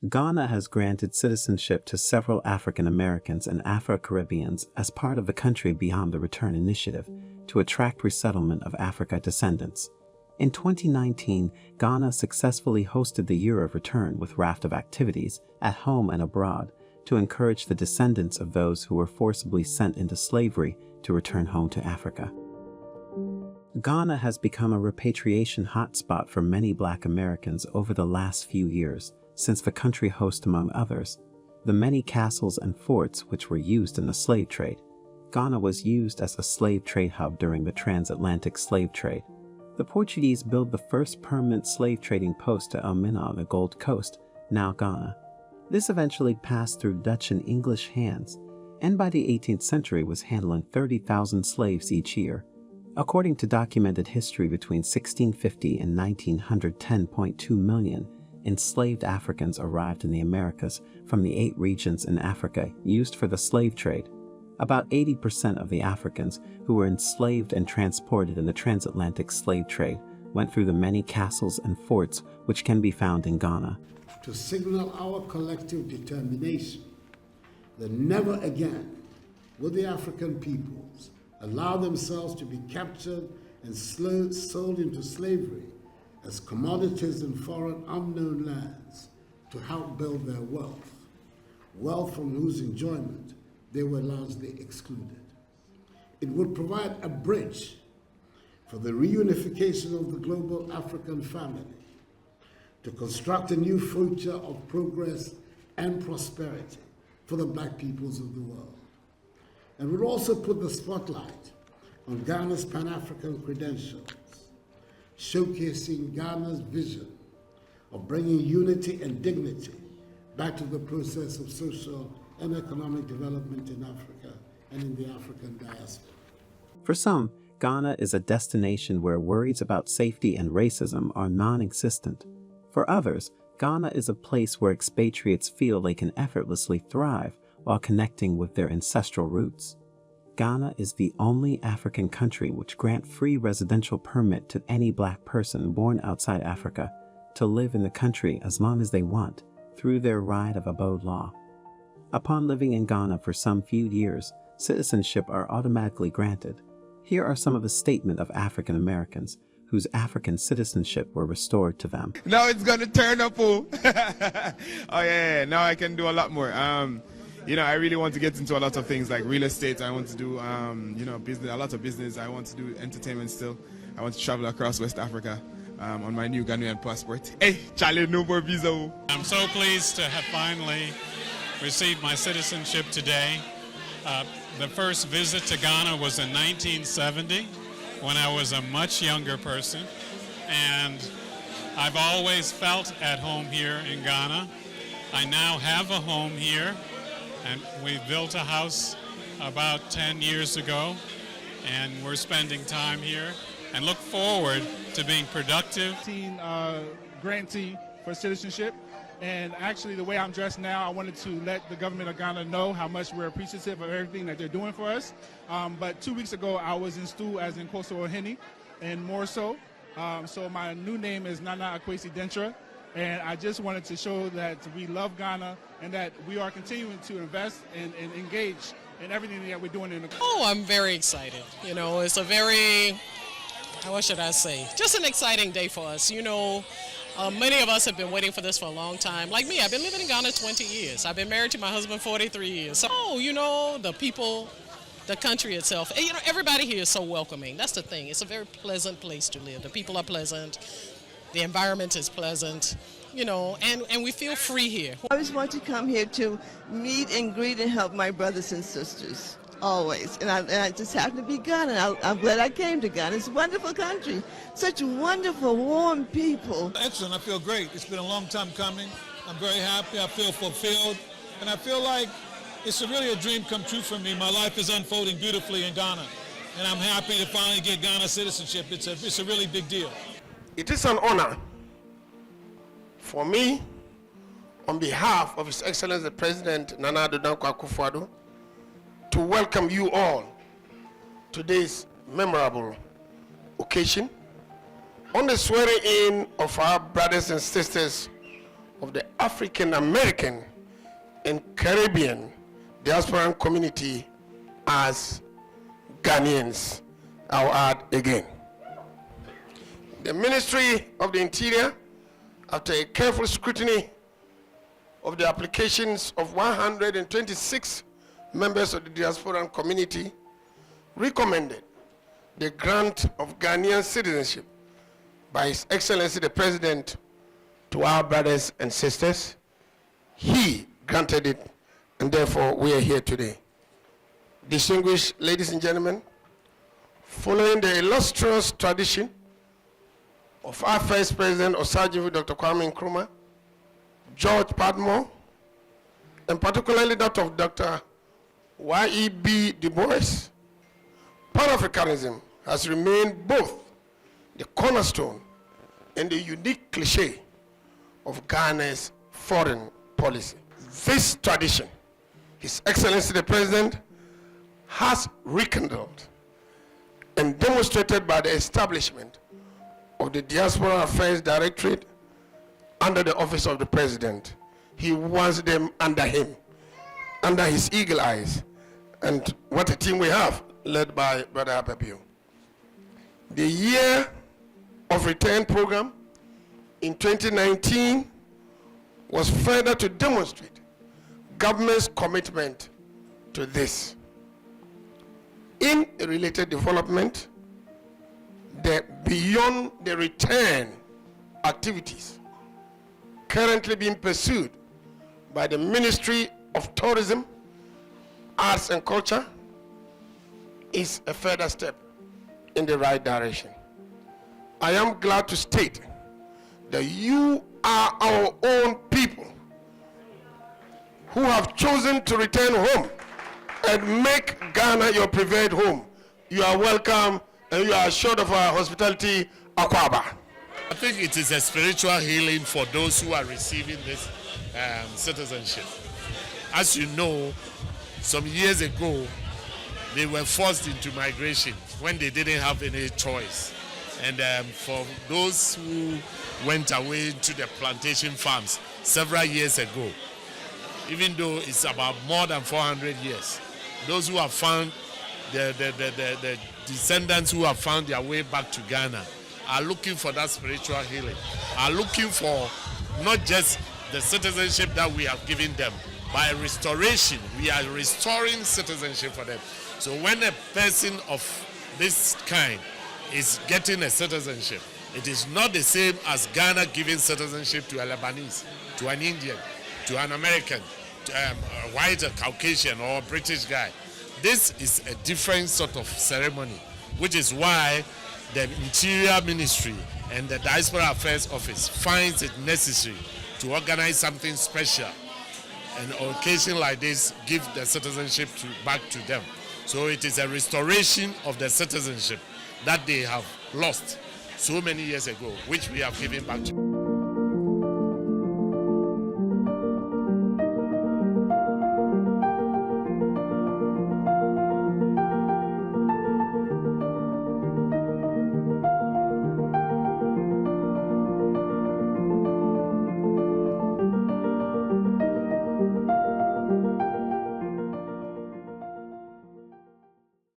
Ghana has granted citizenship to several African Americans and Afro-Caribbeans as part of the Country Beyond the Return initiative to attract resettlement of Africa descendants. In 2019, Ghana successfully hosted the Year of Return with raft of activities at home and abroad to encourage the descendants of those who were forcibly sent into slavery to return home to Africa. Ghana has become a repatriation hotspot for many Black Americans over the last few years, since the country hosts, among others, the many castles and forts which were used in the slave trade. Ghana was used as a slave trade hub during the transatlantic slave trade. The Portuguese built the first permanent slave trading post to Elmina on the Gold Coast, now Ghana. This eventually passed through Dutch and English hands, and by the 18th century was handling 30,000 slaves each year. According to documented history, between 1650 and 1900, 10.2 million enslaved Africans arrived in the Americas from the 8 regions in Africa used for the slave trade. About 80% of the Africans who were enslaved and transported in the transatlantic slave trade went through the many castles and forts which can be found in Ghana. To signal our collective determination that never again will the African peoples allow themselves to be captured and sold into slavery as commodities in foreign unknown lands to help build their wealth from whose enjoyment they were largely excluded. It would provide a bridge for the reunification of the global African family, to construct a new future of progress and prosperity for the Black peoples of the world. And would also put the spotlight on Ghana's Pan-African credentials, showcasing Ghana's vision of bringing unity and dignity back to the process of social and economic development in Africa and in the African diaspora. For some, Ghana is a destination where worries about safety and racism are non-existent. For others, Ghana is a place where expatriates feel they can effortlessly thrive while connecting with their ancestral roots. Ghana is the only African country which grants free residential permit to any Black person born outside Africa to live in the country as long as they want through their right of abode law. Upon living in Ghana for some few years, citizenship are automatically granted. Here are some of the statements of African Americans whose African citizenship were restored to them. Now it's gonna turn up, oh. Oh yeah, now I can do a lot more. I really want to get into a lot of things like real estate. I want to do, business, a lot of business. I want to do entertainment still. I want to travel across West Africa on my new Ghanaian passport. Hey, Charlie, no more visa. Oh. I'm so pleased to have finally received my citizenship today. The first visit to Ghana was in 1970 when I was a much younger person, and I've always felt at home here in Ghana. I now have a home here, and we built a house about 10 years ago, and we're spending time here and look forward to being productive. Grantee for citizenship, and actually the way I'm dressed now, I wanted to let the government of Ghana know how much we're appreciative of everything that they're doing for us. But 2 weeks ago I was in Stu as in Koso Ohene and more so. So my new name is Nana Akwesi Dentra, and I just wanted to show that we love Ghana and that we are continuing to invest and engage in everything that we're doing in the country. Oh, I'm very excited. It's a very, what should I say, just an exciting day for us. Many of us have been waiting for this for a long time. Like me, I've been living in Ghana 20 years. I've been married to my husband 43 years. So, the people, the country itself, and, everybody here is so welcoming. That's the thing. It's a very pleasant place to live. The people are pleasant. The environment is pleasant, and we feel free here. I always want to come here to meet and greet and help my brothers and sisters. Always. And I just happen to be Ghana. I'm glad I came to Ghana. It's a wonderful country. Such wonderful, warm people. Excellent. I feel great. It's been a long time coming. I'm very happy. I feel fulfilled. And I feel like it's really a dream come true for me. My life is unfolding beautifully in Ghana. And I'm happy to finally get Ghana citizenship. It's a really big deal. It is an honor for me, on behalf of His Excellency the President Nana Addo Dankwa Akufo-Addo, to welcome you all to this memorable occasion on the swearing in of our brothers and sisters of the African American and Caribbean diaspora community as Ghanaians. I'll add again. The Ministry of the Interior, after a careful scrutiny of the applications of 126 members of the diaspora community, recommended the grant of Ghanaian citizenship by His Excellency the President to our brothers and sisters. He granted it, and therefore we are here today. Distinguished ladies and gentlemen, following the illustrious tradition of our first president, Osagyefo Dr. Kwame Nkrumah, George Padmore, and particularly that of Dr. Y.E.B. Du Bois, Pan-Africanism has remained both the cornerstone and the unique cliché of Ghana's foreign policy. This tradition, His Excellency the President has rekindled and demonstrated by the establishment of the Diaspora Affairs Directorate under the office of the President. He wants them under him, under his eagle eyes. And what a team we have, led by Brother Apapio. The Year of Return program in 2019 was further to demonstrate government's commitment to this. In a related development, the beyond the return activities currently being pursued by the Ministry of Tourism, Arts and Culture is a further step in the right direction. I am glad to state that you are our own people who have chosen to return home and make Ghana your preferred home. You are welcome and you are assured of our hospitality, Akwaba. I think it is a spiritual healing for those who are receiving this citizenship. As you know, some years ago, they were forced into migration when they didn't have any choice. And for those who went away to the plantation farms several years ago, even though it's about more than 400 years, those who have found the descendants who have found their way back to Ghana are looking for that spiritual healing, are looking for not just the citizenship that we have given them, by restoration. We are restoring citizenship for them. So when a person of this kind is getting a citizenship, it is not the same as Ghana giving citizenship to a Lebanese, to an Indian, to an American, to a white, a Caucasian, or a British guy. This is a different sort of ceremony, which is why the Interior Ministry and the Diaspora Affairs Office finds it necessary to organize something special, and on occasion like this, give the citizenship back to them. So it is a restoration of the citizenship that they have lost so many years ago, which we have given back to them.